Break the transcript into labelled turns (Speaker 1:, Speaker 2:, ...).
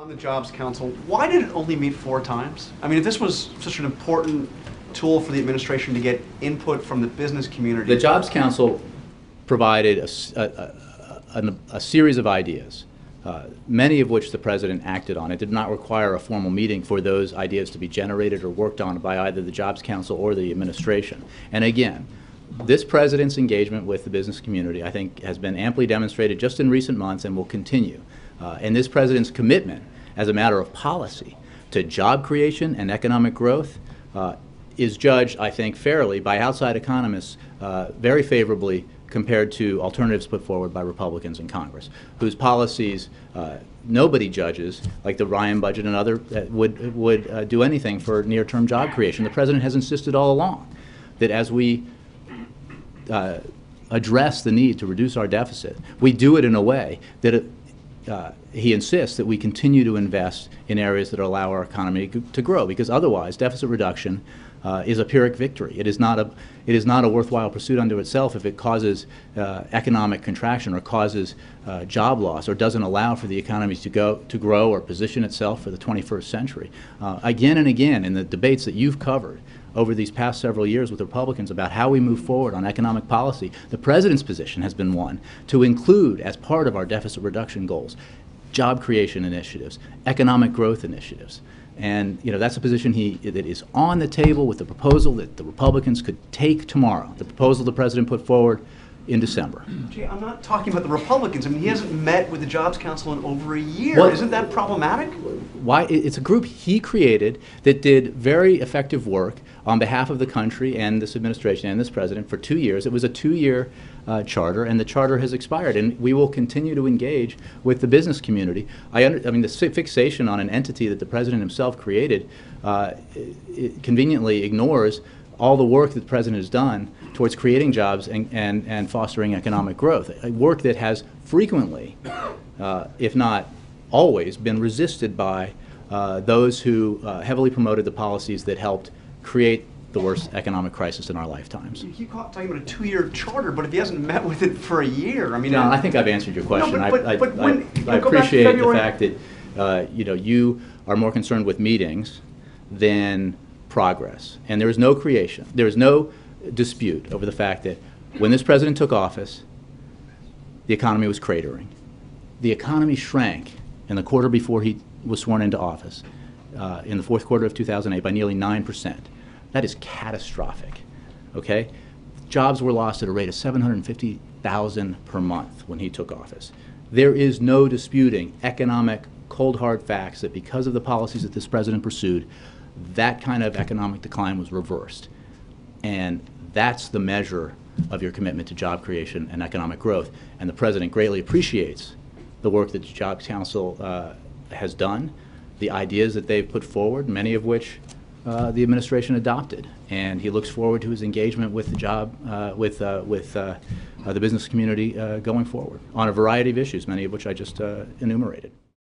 Speaker 1: On the Jobs Council, why did it only meet 4 times? I mean, if this was such an important tool for the administration to get input from the business community.
Speaker 2: The Jobs Council provided a series of ideas, many of which the President acted on. It did not require a formal meeting for those ideas to be generated or worked on by either the Jobs Council or the administration. And again, this President's engagement with the business community, I think, has been amply demonstrated just in recent months and will continue. And this President's commitment as a matter of policy to job creation and economic growth is judged, I think, fairly by outside economists very favorably compared to alternatives put forward by Republicans in Congress, whose policies nobody judges, like the Ryan budget and other, would do anything for near-term job creation. The President has insisted all along that as we address the need to reduce our deficit, we do it in a way that he insists that we continue to invest in areas that allow our economy to grow, because otherwise deficit reduction is a Pyrrhic victory. It is not a worthwhile pursuit unto itself if it causes economic contraction or causes job loss or doesn't allow for the economy to grow or position itself for the 21st century. Again and again in the debates that you've covered over these past several years with Republicans about how we move forward on economic policy, the President's position has been one to include as part of our deficit reduction goals job creation initiatives, economic growth initiatives. And that's a position that is on the table with the proposal that the Republicans could take tomorrow, the proposal the President put forward in December.
Speaker 1: Jay, I'm not talking about the Republicans. I mean, he hasn't met with the Jobs Council in over a year.
Speaker 2: Well,
Speaker 1: isn't that problematic?
Speaker 2: Why? It's a group he created that did very effective work on behalf of the country and this administration and this President for 2 years. It was a 2-year charter, and the charter has expired, and we will continue to engage with the business community. I mean, the fixation on an entity that the President himself created it conveniently ignores all the work that the President has done towards creating jobs and fostering economic growth, a work that has frequently, if not always, been resisted by those who heavily promoted the policies that helped create the worst economic crisis in our lifetimes.
Speaker 1: You keep talking about a 2-year charter, but if he hasn't met with it for a year, I mean...
Speaker 2: No, I think I've answered your question.
Speaker 1: No,
Speaker 2: I appreciate the fact that you are more concerned with meetings than progress. And there is no creation. There is no dispute over the fact that when this President took office, the economy was cratering. The economy shrank in the quarter before he was sworn into office, in the fourth quarter of 2008, by nearly 9%. That is catastrophic, okay? Jobs were lost at a rate of 750,000 per month when he took office. There is no disputing economic, cold hard facts that because of the policies that this President pursued, that kind of economic decline was reversed. And that's the measure of your commitment to job creation and economic growth. And the President greatly appreciates the work that the Jobs Council has done, the ideas that they've put forward, many of which the administration adopted. And he looks forward to his engagement with the business community going forward on a variety of issues, many of which I just enumerated.